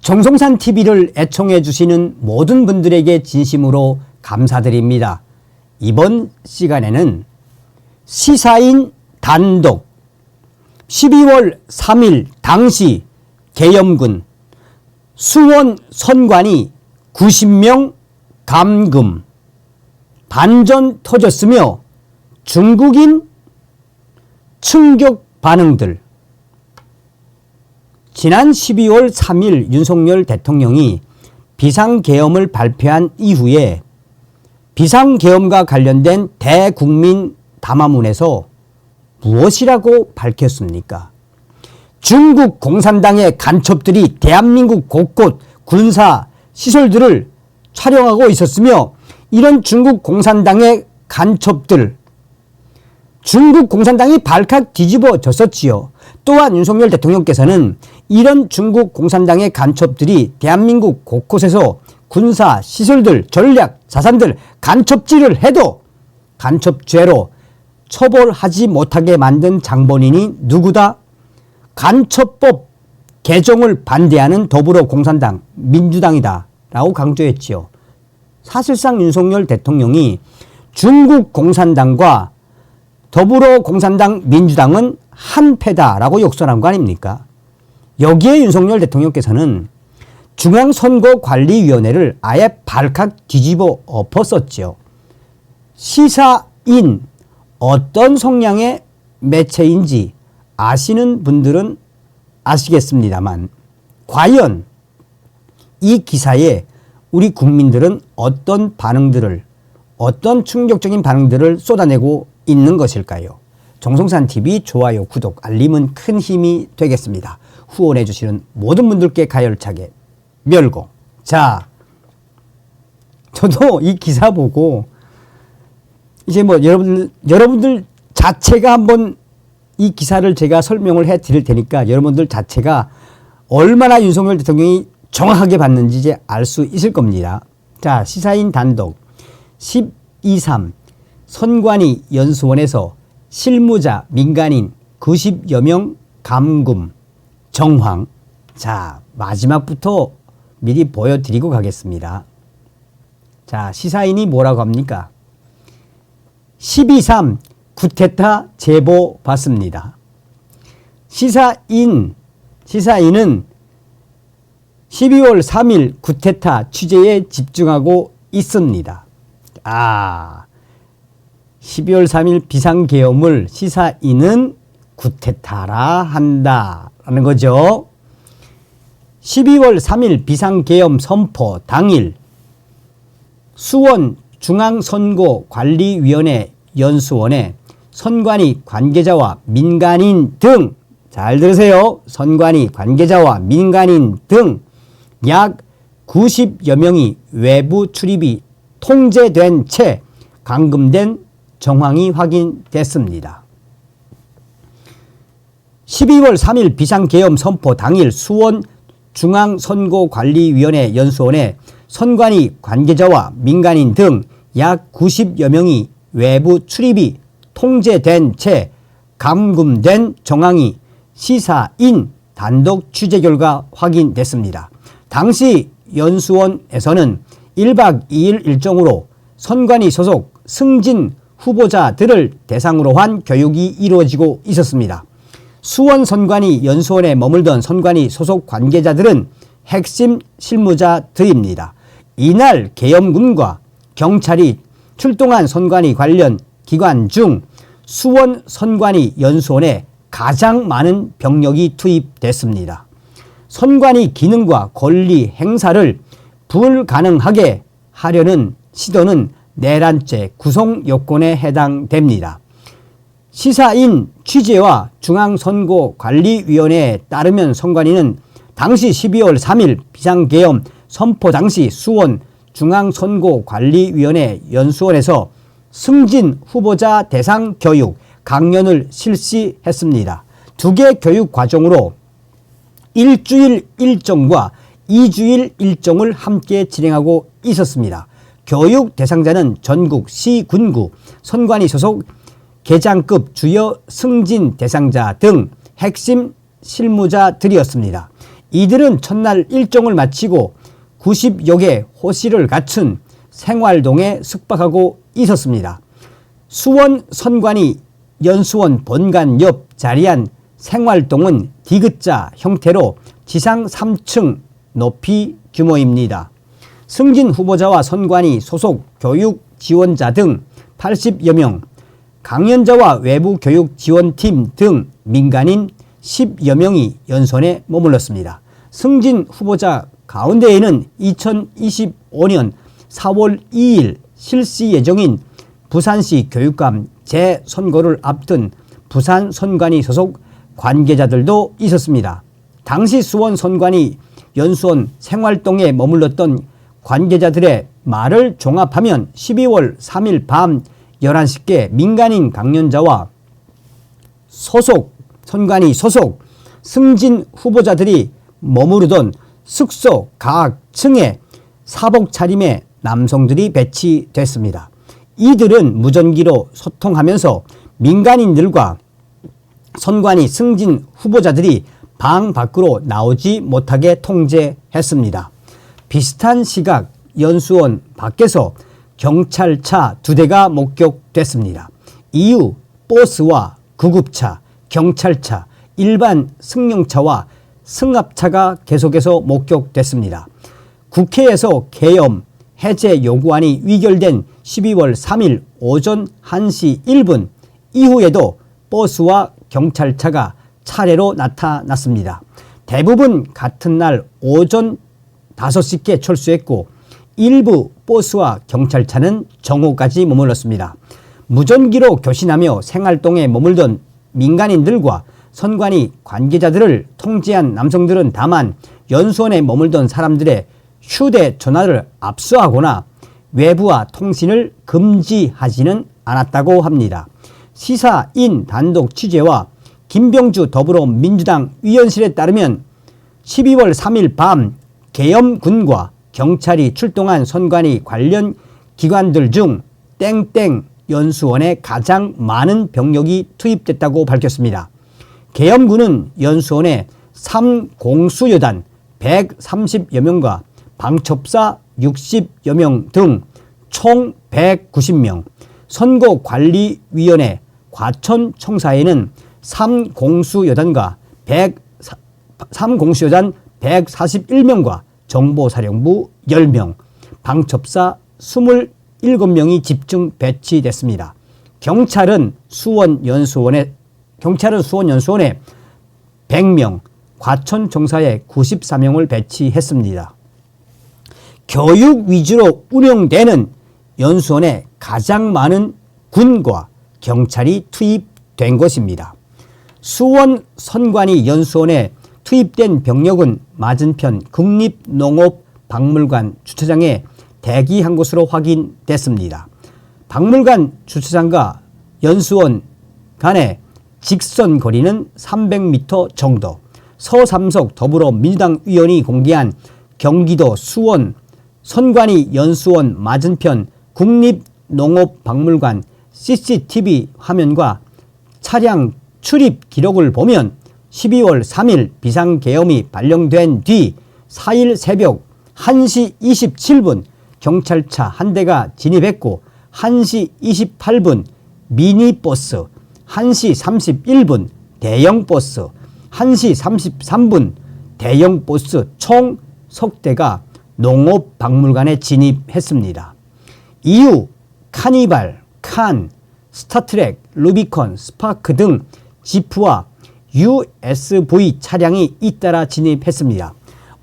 정성산 TV를 애청해 주시는 모든 분들에게 진심으로 감사드립니다. 이번 시간에는 시사인 단독 12월 3일 당시 계엄군 수원 선관위 90명 감금, 반전 터졌으며 중국인 충격 반응들. 지난 12월 3일 윤석열 대통령이 비상계엄을 발표한 이후에 비상계엄과 관련된 대국민 담화문에서 무엇이라고 밝혔습니까? 중국 공산당의 간첩들이 대한민국 곳곳 군사 시설들을 촬영하고 있었으며, 이런 중국 공산당의 간첩들, 중국 공산당이 발칵 뒤집어졌었지요. 또한 윤석열 대통령께서는 이런 중국 공산당의 간첩들이 대한민국 곳곳에서 군사 시설들, 전략 자산들 간첩질을 해도 간첩죄로 처벌하지 못하게 만든 장본인이 누구다? 간첩법 개정을 반대하는 더불어공산당, 민주당이다 라고 강조했지요. 사실상 윤석열 대통령이 중국 공산당과 더불어공산당, 민주당은 한패다라고 역설한 거 아닙니까? 여기에 윤석열 대통령께서는 중앙선거관리위원회를 아예 발칵 뒤집어 엎었었죠. 시사인, 어떤 성향의 매체인지 아시는 분들은 아시겠습니다만, 과연 이 기사에 우리 국민들은 어떤 반응들을, 어떤 충격적인 반응들을 쏟아내고 있는 것일까요? 정성산TV 좋아요, 구독, 알림은 큰 힘이 되겠습니다. 후원해 주시는 모든 분들께 가열차게 멸공. 자, 저도 이 기사 보고 이제 뭐 여러분들 자체가 한번 이 기사를 제가 설명을 해 드릴 테니까 여러분들 자체가 얼마나 윤석열 대통령이 정확하게 봤는지 이제 알 수 있을 겁니다. 자, 시사인 단독 12.3 선관위 연수원에서 실무자 민간인 90여 명 감금 정황. 자, 마지막부터 미리 보여드리고 가겠습니다. 자, 시사인이 뭐라고 합니까? 12.3 쿠데타 제보 받습니다. 시사인은 12월 3일 쿠데타 취재에 집중하고 있습니다. 12월 3일 비상계엄을 시사인은 쿠데타라 한다라는 거죠. 12월 3일 비상계엄 선포 당일 수원 중앙선거관리위원회 연수원에 선관위 관계자와 민간인 등, 잘 들으세요, 선관위 관계자와 민간인 등 약 90여 명이 외부 출입이 통제된 채 감금된 정황이 확인됐습니다. 12월 3일 비상계엄 선포 당일 수원 중앙선거관리위원회 연수원에 선관위 관계자와 민간인 등 약 90여 명이 외부 출입이 통제된 채 감금된 정황이 시사인 단독 취재 결과 확인됐습니다. 당시 연수원에서는 1박 2일 일정으로 선관위 소속 승진 후보자들을 대상으로 한 교육이 이루어지고 있었습니다. 수원 선관위 연수원에 머물던 선관위 소속 관계자들은 핵심 실무자들입니다. 이날 계엄군과 경찰이 출동한 선관위 관련 기관 중 수원 선관위 연수원에 가장 많은 병력이 투입됐습니다. 선관위 기능과 권리 행사를 불가능하게 하려는 시도는 내란죄 구성 요건에 해당됩니다. 시사인 취재와 중앙선거관리위원회에 따르면 선관위는 당시 12월 3일 비상계엄 선포 당시 수원 중앙선거관리위원회 연수원에서 승진 후보자 대상 교육 강연을 실시했습니다. 2개 교육 과정으로 일주일 일정과 2주일 일정을 함께 진행하고 있었습니다. 교육 대상자는 전국 시군구 선관위 소속 계장급 주요 승진 대상자 등 핵심 실무자들이었습니다. 이들은 첫날 일정을 마치고 90여 개 호실을 갖춘 생활동에 숙박하고 있었습니다. 수원 선관위 연수원 본관 옆 자리한 생활동은 디귿자 형태로 지상 3층 높이 규모입니다. 승진 후보자와 선관위 소속 교육 지원자 등 80여 명, 강연자와 외부 교육 지원팀 등 민간인 10여 명이 연수원에 머물렀습니다. 승진 후보자 가운데에는 2025년 4월 2일 실시 예정인 부산시 교육감 재선거를 앞둔 부산 선관위 소속 관계자들도 있었습니다. 당시 수원 선관위 연수원 생활동에 머물렀던 관계자들의 말을 종합하면 12월 3일 밤 11시께 민간인 강연자와 선관위 소속 승진 후보자들이 머무르던 숙소 각 층에 사복 차림의 남성들이 배치됐습니다. 이들은 무전기로 소통하면서 민간인들과 선관위 승진 후보자들이 방 밖으로 나오지 못하게 통제했습니다. 비슷한 시각 연수원 밖에서 경찰차 2대가 목격됐습니다. 이후 버스와 구급차, 경찰차, 일반 승용차와 승합차가 계속해서 목격됐습니다. 국회에서 계엄 해제 요구안이 위결된 12월 3일 오전 1시 1분 이후에도 버스와 경찰차가 차례로 나타났습니다. 대부분 같은 날 오전 5시께 철수했고 일부 버스와 경찰차는 정오까지 머물렀습니다. 무전기로 교신하며 생활동에 머물던 민간인들과 선관위 관계자들을 통제한 남성들은 다만 연수원에 머물던 사람들의 휴대전화를 압수하거나 외부와 통신을 금지하지는 않았다고 합니다. 시사인 단독 취재와 김병주 더불어민주당 위원실에 따르면 12월 3일 밤 계엄군과 경찰이 출동한 선관위 관련 기관들 중 땡땡 연수원에 가장 많은 병력이 투입됐다고 밝혔습니다. 계엄군은 연수원에 3공수여단 130여 명과 방첩사 60여 명 등 총 190명, 선거관리위원회 과천청사에는 3공수여단 141명과 정보사령부 10명, 방첩사 27명이 집중 배치됐습니다. 경찰은 수원 연수원에 100명, 과천청사에 94명을 배치했습니다. 교육 위주로 운영되는 연수원에 가장 많은 군과 경찰이 투입된 것입니다. 수원 선관위 연수원에 투입된 병력은 맞은편 국립농업박물관 주차장에 대기한 것으로 확인됐습니다. 박물관 주차장과 연수원 간의 직선 거리는 300m 정도. 서삼석 더불어민주당 의원이 공개한 경기도 수원 선관위 연수원 맞은편 국립농업박물관 CCTV 화면과 차량 출입 기록을 보면 12월 3일 비상계엄이 발령된 뒤 4일 새벽 1시 27분 경찰차 한 대가 진입했고 1시 28분 미니버스, 1시 31분 대형버스, 1시 33분 대형버스 총 석 대가 농업박물관에 진입했습니다. 이후 카니발, 칸, 스타트랙, 루비콘, 스파크 등 지프와 USV 차량이 잇따라 진입했습니다.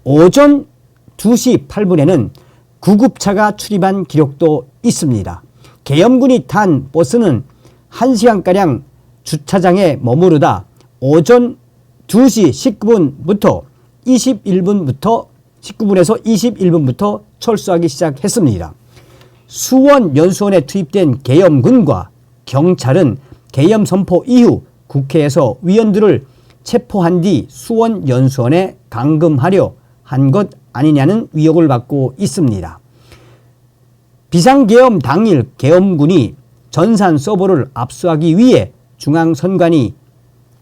오전 2시 8분에는 구급차가 출입한 기록도 있습니다. 계엄군이 탄 버스는 1시간가량 주차장에 머무르다 오전 2시 19분에서 21분부터 철수하기 시작했습니다. 수원 연수원에 투입된 계엄군과 경찰은 계엄 선포 이후 국회에서 위원들을 체포한 뒤 수원 연수원에 감금하려 한 것 아니냐는 의혹을 받고 있습니다. 비상계엄 당일 계엄군이 전산 서버를 압수하기 위해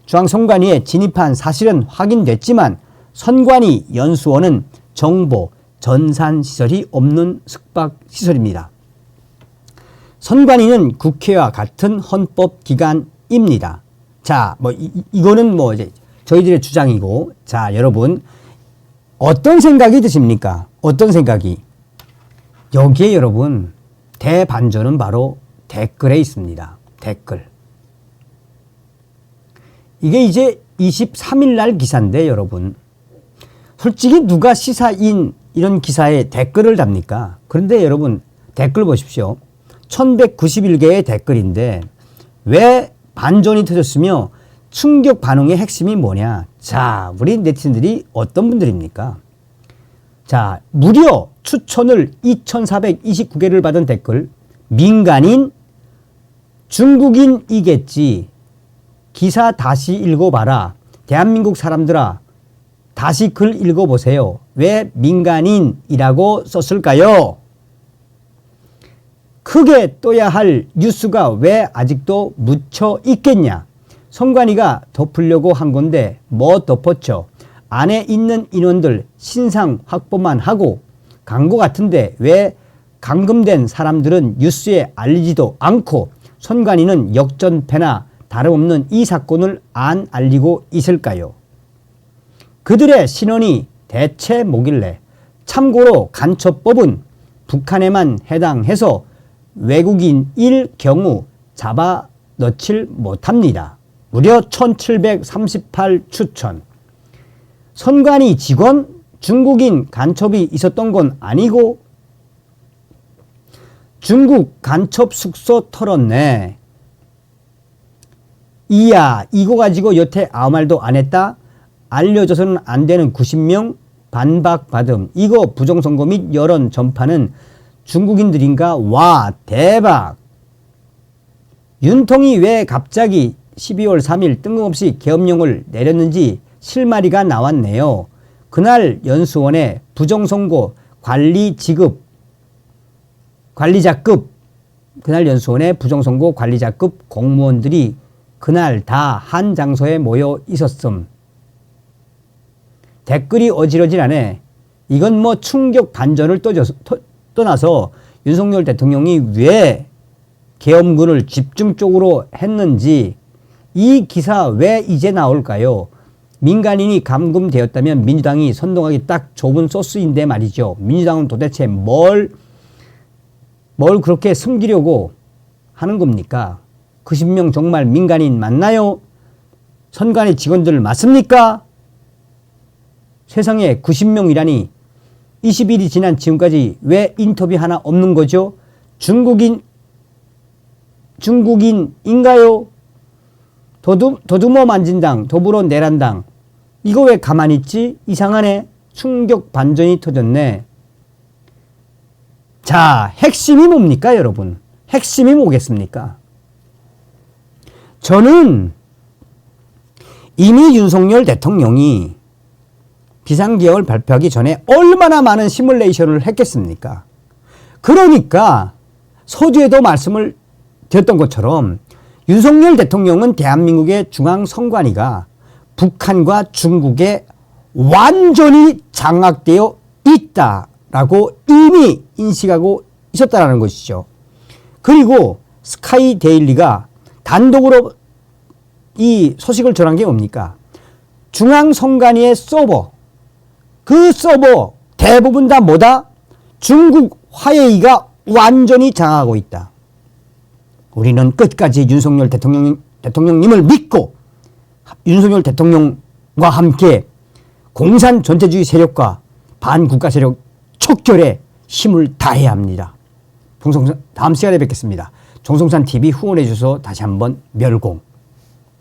중앙선관위에 진입한 사실은 확인됐지만 선관위 연수원은 정보, 전산시설이 없는 숙박시설입니다. 선관위는 국회와 같은 헌법기관입니다. 자, 이거는 이제 저희들의 주장이고, 자, 여러분, 어떤 생각이 드십니까? 어떤 생각이? 여기에 여러분, 대반전은 바로 댓글에 있습니다. 댓글. 이게 이제 23일 날 기사인데, 여러분. 솔직히 누가 시사인 이런 기사에 댓글을 답니까? 그런데 여러분, 댓글 보십시오. 1191개의 댓글인데 왜 반전이 터졌으며 충격 반응의 핵심이 뭐냐? 자, 우리 네티즌들이 어떤 분들입니까? 자, 무려 추천을 2429개를 받은 댓글. 민간인, 중국인이겠지. 기사 다시 읽어봐라. 대한민국 사람들아, 다시 글 읽어보세요. 왜 민간인이라고 썼을까요? 크게 떠야 할 뉴스가 왜 아직도 묻혀 있겠냐? 선관위가 덮으려고 한 건데 뭐 덮었죠? 안에 있는 인원들 신상 확보만 하고 간 것 같은데 왜 감금된 사람들은 뉴스에 알리지도 않고 선관위는 역전패나 다름없는 이 사건을 안 알리고 있을까요? 그들의 신원이 대체 뭐길래? 참고로 간첩법은 북한에만 해당해서 외국인일 경우 잡아 넣질 못합니다. 무려 1738 추천. 선관위 직원 중국인 간첩이 있었던 건 아니고 중국 간첩 숙소 털었네. 이야, 이거 가지고 여태 아무 말도 안 했다? 알려져서는 안 되는 90명 반박받음. 이거 부정선거 및 여론 전파는 중국인들인가? 와, 대박. 윤통이 왜 갑자기 12월 3일 뜬금없이 계엄령을 내렸는지 실마리가 나왔네요. 그날 연수원에 부정선거 그날 연수원에 부정선거 관리자급 공무원들이 그날 다 한 장소에 모여 있었음. 댓글이 어지러지라네. 이건 뭐 충격 반전을 떠나서 윤석열 대통령이 왜 계엄군을 집중적으로 했는지 이 기사 왜 이제 나올까요? 민간인이 감금되었다면 민주당이 선동하기 딱 좋은 소스인데 말이죠. 민주당은 도대체 뭘 그렇게 숨기려고 하는 겁니까? 90명 정말 민간인 맞나요? 선관위 직원들 맞습니까? 세상에 90명이라니 20일이 지난 지금까지 왜 인터뷰 하나 없는 거죠? 중국인인가요? 더듬어 만진당, 더불어 내란당. 이거 왜 가만히 있지? 이상하네. 충격 반전이 터졌네. 자, 핵심이 뭡니까, 여러분? 핵심이 뭐겠습니까? 저는 이미 윤석열 대통령이 비상계획을 발표하기 전에 얼마나 많은 시뮬레이션을 했겠습니까? 그러니까 서두에도 말씀을 드렸던 것처럼 윤석열 대통령은 대한민국의 중앙선관위가 북한과 중국에 완전히 장악되어 있다라고 이미 인식하고 있었다는 것이죠. 그리고 스카이데일리가 단독으로 이 소식을 전한 게 뭡니까? 중앙선관위의 서버, 그 서버 대부분 다 뭐다? 중국 화웨이가 완전히 장악하고 있다. 우리는 끝까지 윤석열 대통령님을 믿고 윤석열 대통령과 함께 공산 전체주의 세력과 반국가 세력 척결에 힘을 다해야 합니다. 다음 시간에 뵙겠습니다. 정성산 TV 후원해 주셔서 다시 한번 멸공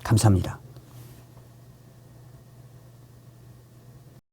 감사합니다.